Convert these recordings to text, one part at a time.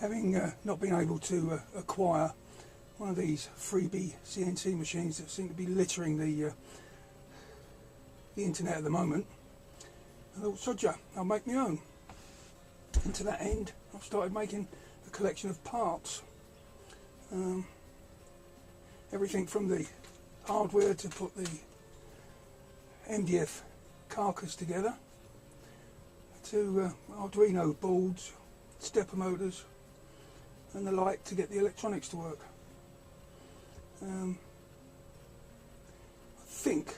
Having not been able to acquire one of these freebie CNC machines that seem to be littering the internet at the moment, I thought, sodja, I'll make my own. And to that end, I've started making a collection of parts. Everything from the hardware to put the MDF carcass together, to Arduino boards, stepper motors, and the like to get the electronics to work. I think,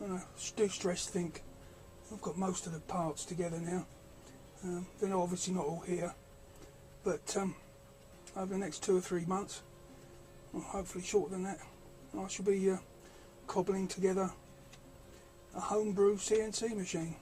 and I do stress think, I've got most of the parts together now. They're obviously not all here, but over the next 2 or 3 months, or hopefully shorter than that, I shall be cobbling together a homebrew CNC machine.